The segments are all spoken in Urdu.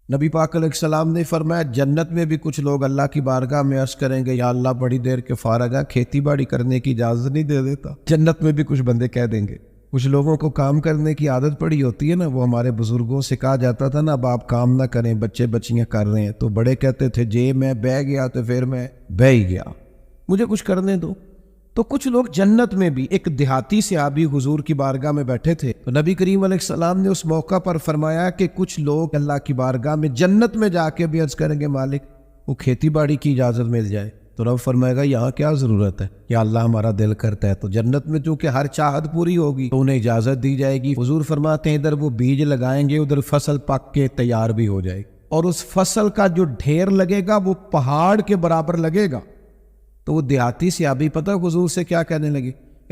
نبی پاک علیہ السلام نے فرمایا جنت میں بھی کچھ لوگ اللہ کی بارگاہ میں عرض کریں گے یا اللہ بڑی دیر کے فارغ ہے، کھیتی باڑی کرنے کی اجازت نہیں دے دیتا۔ جنت میں بھی کچھ بندے کہہ دیں گے۔ کچھ لوگوں کو کام کرنے کی عادت پڑی ہوتی ہے نا، وہ ہمارے بزرگوں سے کہا جاتا تھا نا اب آپ کام نہ کریں، بچے بچیاں کر رہے ہیں، تو بڑے کہتے تھے جے میں بہ گیا تو پھر میں بہ ہی گیا، مجھے کچھ کرنے دو۔ تو کچھ لوگ جنت میں بھی، ایک دیہاتی صحابی حضور کی بارگاہ میں بیٹھے تھے تو نبی کریم علیہ السلام نے اس موقع پر فرمایا کہ کچھ لوگ اللہ کی بارگاہ میں جنت میں جا کے بھی عرض کریں گے مالک وہ کھیتی باڑی کی اجازت مل جائے، تو رب فرمائے گا یہاں کیا ضرورت ہے، یا اللہ ہمارا دل کرتا ہے۔ تو جنت میں چونکہ ہر چاہت پوری ہوگی تو انہیں اجازت دی جائے گی۔ حضور فرماتے ہیں ادھر وہ بیج لگائیں گے، ادھر فصل پک کے تیار بھی ہو جائے گی، اور اس فصل کا جو ڈھیر لگے گا وہ پہاڑ کے برابر لگے گا۔ تو وہ دیہاتی صحابی پتہ حضور سے کیا کہنے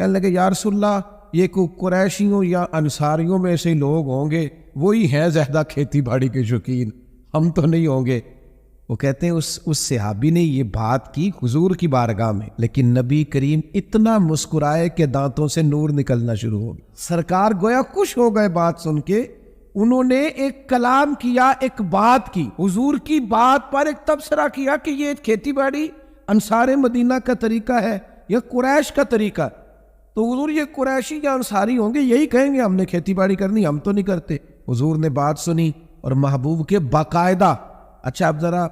لگے یا رسول اللہ یہ کوئی قریشیوں یا انصاریوں میں سے لوگ ہوں گے، وہی ہیں زیادہ کھیتی باڑی کے شوقین، ہم تو نہیں ہوں گے۔ وہ کہتے ہیں اس صحابی نے یہ بات کی حضور کی بارگاہ میں، لیکن نبی کریم اتنا مسکرائے کہ دانتوں سے نور نکلنا شروع ہو گیا۔ سرکار گویا خوش ہو گئے بات سن کے، انہوں نے ایک کلام کیا، ایک بات کی، حضور کی بات پر ایک تبصرہ کیا کہ یہ کھیتی باڑی انصار مدینہ کا طریقہ ہے یا قریش کا طریقہ ہے۔ تو حضور یہ قریشی یا انصاری ہوں گے یہی کہیں گے ہم نے کھیتی باڑی کرنی، ہم تو نہیں کرتے۔ حضور نے بات سنی اور محبوب کے باقاعدہ، اچھا اب ذرا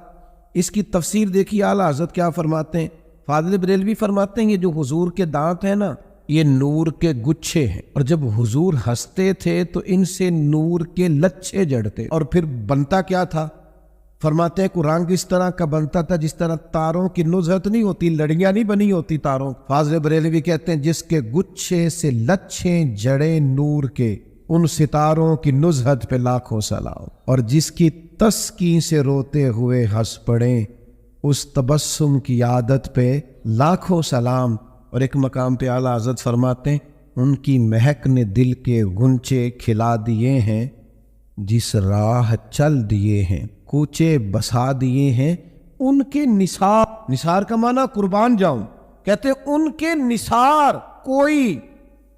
اس کی تفسیر دیکھیے اعلیٰ حضرت کیا فرماتے ہیں۔ فاضل بریلوی فرماتے ہیں یہ جو حضور کے دانت ہیں نا یہ نور کے گچھے ہیں، اور جب حضور ہنستے تھے تو ان سے نور کے لچھے جڑتے، اور پھر بنتا کیا تھا؟ فرماتے ہیں کوئی رنگ اس طرح کا بنتا تھا جس طرح تاروں کی نزہت نہیں ہوتی، لڑیاں نہیں بنی ہوتی تاروں۔ فاضل بریلوی کہتے ہیں جس کے گچھے سے لچھے جڑے نور کے، ان ستاروں کی نزہت پہ لاکھوں سلام، اور جس کی تسکین سے روتے ہوئے ہنس پڑیں اس تبسم کی عادت پہ لاکھوں سلام۔ اور ایک مقام پہ اعلیٰ حضرت فرماتے ہیں ان کی مہک نے دل کے غنچے کھلا دیے ہیں، جس راہ چل دیے ہیں کوچے بسا دیے ہیں، ان کے نثار کا معنی قربان جاؤں، کہتے ان کے نثار کوئی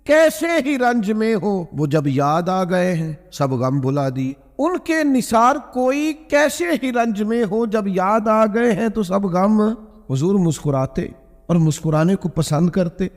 کیسے ہی رنج میں ہو وہ جب یاد آ گئے ہیں سب غم بھلا دی۔ ان کے نثار کوئی کیسے ہی رنج میں ہو جب یاد آ گئے ہیں تو سب غم۔ حضور مسکراتے اور مسکرانے کو پسند کرتے،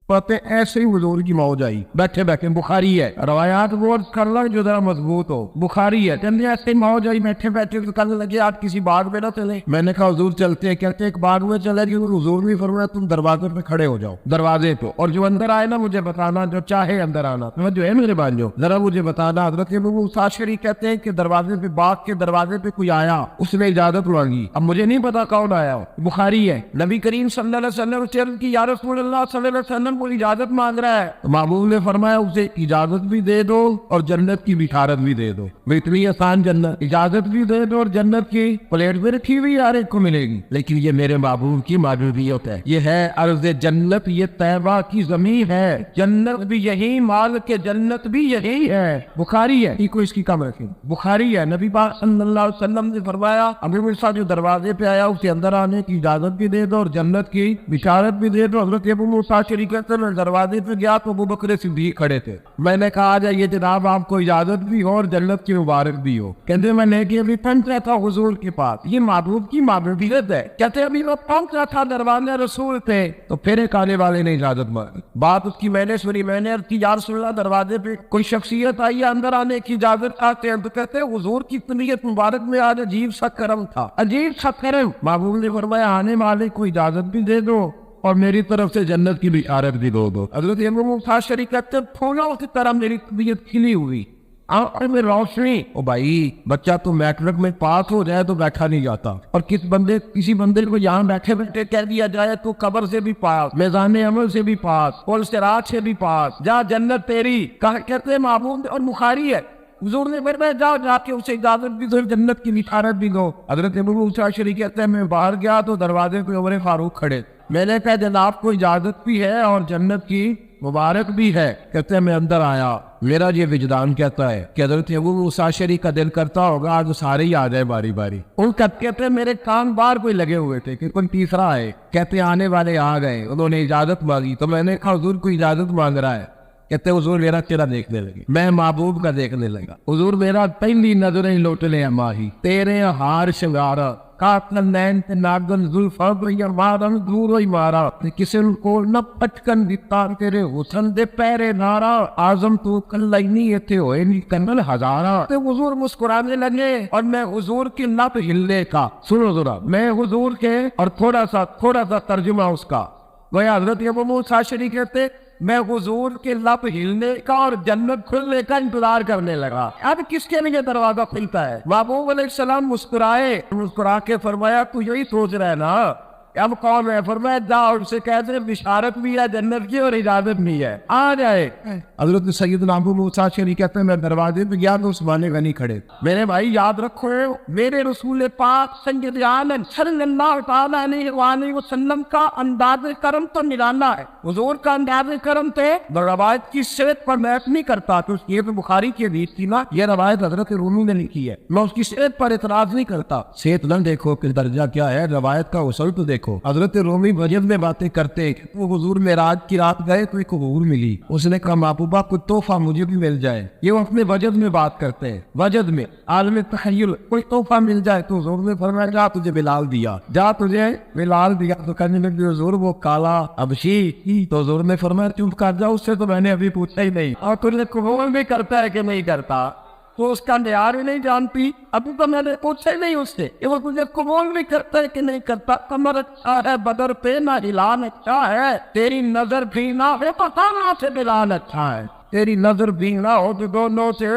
پاتے ایسے ہی حضور کی موج آئی بیٹھے بیٹھے۔ بخاری ہے، روایات وہ کر لگ جو ذرا مضبوط ہو، بخاری ہے، کہتے ایسے ہی موج آئی بیٹھے بیٹھے تو کہنے لگے آج کسی باغ میں نہ چلے؟ میں نے کہا حضور چلتے ہیں، کہتے ایک باغ میں چلے گی، حضور بھی فرمایا تم دروازے پہ کھڑے ہو جاؤ، دروازے پہ، اور جو اندر آئے نا مجھے بتانا، جو چاہے اندر آنا، جو ہے میرے بانجو ذرا مجھے بتانا۔ حضرت ابو موسیٰ اشعری کہتے ہیں کہ دروازے پہ، باغ کے دروازے پہ کوئی آیا، اس نے اجازت مانگی، اب مجھے نہیں پتا کون آیا، بخاری ہے۔ نبی کریم صلی اللہ علیہ وسلم سے عرض کی یا رسول اللہ صلی اللہ علیہ وسلم کو اجازت مانگ رہا ہے، تو محبوب نے فرمایا اسے اجازت بھی دے دو اور جنت کی بشارت بھی دے دو۔ اتنی آسان جنت، اجازت بھی دے دو اور جنت کی پلیٹ میں رکھی ہوئی ہر ایک کو ملے گی، لیکن یہ میرے محبوب کی معبودیت ہے، یہ ہے عرض جنت، یہ طیبہ کی زمین ہے، جنت بھی یہی، مال کے جنت بھی یہی ہے۔ بخاری ہے، کو اس کی کم رکھیں، بخاری ہے۔ نبی پاک صلی اللہ علیہ وسلم نے فرمایا ابو موسیٰ جو دروازے پہ آیا اسے اندر آنے کی اجازت بھی دے دو اور جنت کی بشارت بھی دے دو۔ حضرت ابو موسیٰ شریف کہتے ہیں دروازے پہ گیا تو ابو بکر صدیق کھڑے تھے، میں نے کہا جائے جناب آپ کو اجازت بھی ہو اور جنت کی مبارک بھی ہو۔ کہتے میں نے کہ ابھی پہنچ رہا تھا حضور کے پاس، یہ محبوب کی معبودیت ہے۔ کہتے ابھی وہ پہنچ رہا تھا دروازے رسول تھے تو پھر ایک آنے والے نے اجازت مانگی، بات اس کی میں نے سنی، میں نے عرض کی یا رسول اللہ دروازے پہ کوئی شخصیت آئی ہے اندر آنے کی اجازت آتے ہیں؟ تو کہتے حضور کی طبیعت مبارک میں آج عجیب سا کرم تھا، عجیب سا کرم۔ محبوب نے فرمایا آنے والے کو اجازت بھی دے دو اور میری طرف سے جنت کی بشارت بھی دو دو۔ حضرت ابو موسیٰ شریف کہتے ہیں پھولوں کی طرح میری طبیعت کھلی ہوئی، آنکھوں میں روشنی۔ او بھائی بچہ تو میٹرک میں پاس ہو جائے تو بیٹھا نہیں جاتا، اور کسی بندے کو یہاں بیٹھے بیٹھے کہہ دیا جائے تو قبر سے بھی پاس، میزان عمل سے بھی پاس، پل صراط سے بھی پاس، جا جنت تیری۔ کہتے ہیں محبوب، اور بخاری ہے، حضور نے فرمایا جاؤ جا کے اسے اجازت بھی دو، جنت کی بشارت بھی دو۔ حضرت ابو موسیٰ شریف کہتے ہیں میں باہر گیا تو دروازے پہ عمر فاروق کھڑے، میں نے کہا جناب کو اجازت بھی ہے اور جنت کی مبارک بھی ہے۔ کہتے ہیں میں اندر آیا، میرا یہ وجدان کہتا ہے کہ حضرت ابو موسیٰ شریف کا دل کرتا ہوگا آج سارے ہی آ جائے باری باری۔ ان کہتے ہیں میرے کان باہر کوئی لگے ہوئے تھے کہ کوئی تیسرا آئے، کہتے ہیں آنے والے آ گئے، انہوں نے اجازت مانگی تو میں نے کہا حضور کو اجازت مانگ رہا ہے، کہتے حضور میرا چہرہ دیکھنے لگے، میں محبوب کا دیکھنے لگا، حضور میرا پہلی نظریں لوٹنے ماہی، تیرے ہار شنگارا کاتل نین تے ناگن زلفا بھیا مارن دور ہوئی مارا تے کسے کو نہ پٹکن دیتا تیرے حسن دے پیرے نارا آزم تو کل نہیں ایتھے ہوئے نہیں کنل ہزارا تے حضور مسکرانے لگے اور میں حضور کی لب ہلنے کا، سنو ذرا، میں حضور کے اور تھوڑا سا ترجمہ اس کا گویا حضرت ابو موسیٰ اشعری کہتے میں حضور کے لب ہلنے کا اور جنت کھلنے کا انتظار کرنے لگا۔ اب کس کے لیے دروازہ کھلتا ہے؟ محبوب علیہ السلام مسکرائے، مسکرا کے فرمایا تو یہی سوچ رہا ہے نا اب کون ہے؟ فرمایا جا ان سے کہتے ہیں بشارت بھی ہے جنت کی اور اجازت بھی ہے، آ جائے۔ حضرت سیدنا ابو موسیٰ اشعری کہتے ہیں میں دروازے پہ گیا تو عثمان غنی کھڑے۔ میرے بھائی یاد رکھو میرے رسول پاک سید عالم صلی اللہ تعالیٰ علیہ وآلہ وسلم کا انداز کرم تو نرالا ہے، حضور کا انداز کرم تھے۔ روایت کی صحت پر میں نہیں کرتا تو یہ تو بخاری کی حدیث تھی نا، یہ روایت حضرت رومی نے لکھی ہے، میں اس کی صحت پر اعتراض نہیں کرتا۔ صحت نہ دیکھو کہ درجہ کیا ہے، روایت کا اصول تو دیکھو۔ حضرت رومی وجد میں باتیں کرتے کہ وہ حضور معراج کی رات گئے تو ایک حور ملی، اس نے کہا محبوبہ کوئی تحفہ مجھے بھی مل جائے، یہ وہ اپنے وجد میں بات کرتے ہیں، وجد میں عالم تخیل کوئی تحفہ مل جائے تو حضور نے فرمایا جا تجھے بلال دیا، جا تجھے بلال دیا، تو کہنے لگے حضور وہ کالا حبشی، تو حضور نے فرمایا چپ کر جا، اس سے تو میں نے ابھی پوچھا ہی نہیں، اور تجھے قبول بھی کرتا ہے کہ نہیں کرتا، تو اس کا معیار ہی نہیں جانتی، ابھی تو میں نے پوچھا ہی نہیں اس سے کہ وہ تجھے قبول بھی کرتا ہے کہ نہیں کرتا۔ کمر اچھا ہے بدر پہ نہ ہلال اچھا ہے، تیری نظر بھی نہ ہو پتا نہ سے بلال اچھا ہے، تیری نظر بھی نہ ہو تو دونوں سے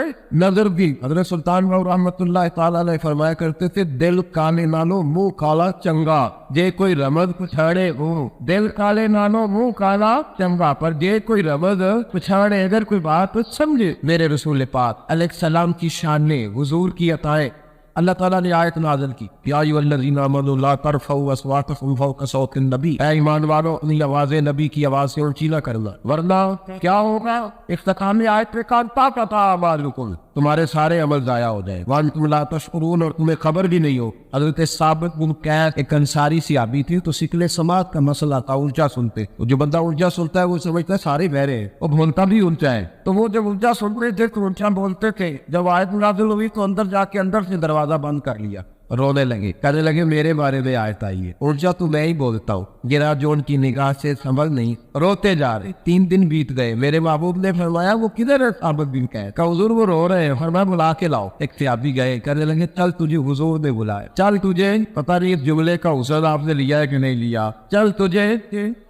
نظر بھی۔ حضرت سلطان باؤ رحمۃ اللہ تعالیٰ علیہ فرمایا کرتے تھے دل کالے نالو منہ کالا چنگا، جے کوئی رمز پچھاڑے ہو، دل کالے نالو منہ کالا چنگا، پر جے کوئی رمز پچھاڑے اگر کوئی بات سمجھے۔ میرے رسول پاک علیہ السلام کی شانیں، حضور کی عطائیں، اللہ تعالیٰ نے آیت نازل کی یا ایھا الذین آمنوا لا ترفعوا اصواتکم فوق صوت النبی، اے ایمان والو اپنی آوازیں نبی کی آواز سے اونچی نہ کرنا ورنہ کیا ہوگا؟ اختتام آیت پہ کہا طاقت اعمالکم، تمہارے سارے عمل ضائع ہو جائیں، وانتم لا تشعرون، اور تمہیں خبر بھی نہیں ہو۔ حضرت ثابت بن قیس ایک انصاری صحابی تھی، تو سکل سماعت کا مسئلہ تھا، الٹا سنتے، تو جو بندہ الٹا سنتا ہے وہ سمجھتا ہے سارے بہرے ہیں، وہ بولتا بھی الٹا ہے، تو وہ جب الٹا سنتے تھے تو الٹا بولتے تھے۔ جب آیت نازل ہوئی تو اندر جا کے اندر سے دروازہ بند کر لیا، رونے لگے، کہنے لگے میرے بارے میں آیت آئی ہے، الٹا تو میں ہی بولتا ہوں، گرا جو ان کی نگاہ سے سنبھل نہیں، روتے جا رہے۔ 3 دن بیت گئے، میرے محبوب نے فرمایا وہ کدھر ہے ثابت بن قیس؟ کہا حضور وہ رو رہے ہیں، فرمایا بلا کے لاؤ۔ ایک صحابی گئے، کہنے لگے چل تجھے حضور نے بلایا، چل تجھے پتہ نہیں اس جملے کا حسن آپ نے لیا ہے کہ نہیں لیا، چل تجھے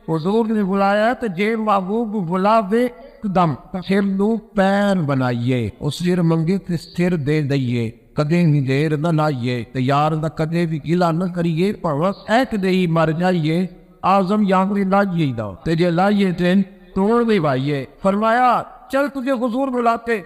حضور نے بلایا تو جے محبوب بلاوے دم پھر لو پیر بنائیے، اس سر منگے تے سر دے دئیے، کدے بھی دیر نہ لائیے تے یار نہ کدے بھی گلا نہ کریے، پاوس ایک دے ہی مر جائیے، آزم یانگری لائیے دا تے جے لائیے تے توڑ بھی بھائیے۔ فرمایا چل تجھے حضور بلاتے،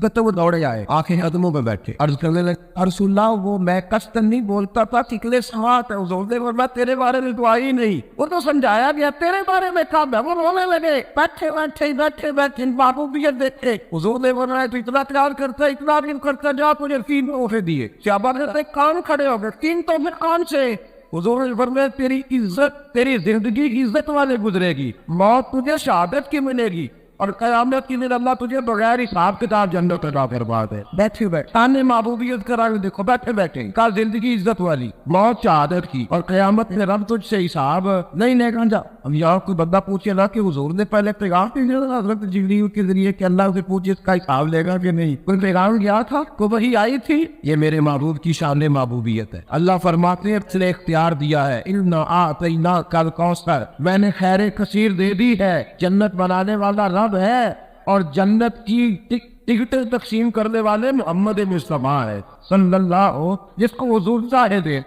تو وہ دوڑے آئے، آنکھیں قدموں پہ بیٹھے، عرض کرنے لگے رسول اللہ وہ میں قصدن نہیں بولتا تھا، سکلے سماعت ہے، حضور نے فرمایا تیرے بارے میں تو آئی نہیں، وہ تو سمجھایا گیا، تیرے بارے میں کہا ہے، وہ رونے لگے، بیٹھے محبوبیت دیکھے۔ حضور نے فرمایا تو اتنا پیار کرتا ہے، اتنا دل کرتا، جا تجھے 3 تحفے دیے۔ صحابہ کہتے کان کھڑے ہو گئے، 3 تحفے کون سے؟ حضور نے فرمایا تیری عزت، تیری زندگی عزت والے گزرے گی، موت تجھے شہادت کی ملے گی، اور قیامت کے دن اللہ تجھے بغیر حساب کتاب جنت عطا فرما دے۔ بیٹھے بیٹھے تانے محبوبیت کرا کے دیکھو، بیٹھے بیٹھے کا زندگی عزت والی، موت شہادت کی، اور قیامت میں رب تجھ سے حساب نہیں لے گا۔ جا اب یہاں کوئی بندہ پوچھے نا کہ حضور نے پہلے پیغام بھیجا حضرت جبریل کے ذریعے کہ اللہ سے پوچھے اس کا حساب لے گا کہ نہیں، کوئی پیغام گیا تھا، کوئی وحی آئی تھی؟ یہ میرے محبوب کی شان محبوبیت ہے۔ اللہ فرماتے ہیں اس نے اختیار دیا ہے، انا اعطیناک الکوثر، میں نے خیر کثیر دے دی ہے، جنت بنانے والا رب ہے، اور جنت کی ٹکٹیں تقسیم کرنے والے محمد مصطفیٰ ہے صلی اللہ، جس کو حضور چاہے دے۔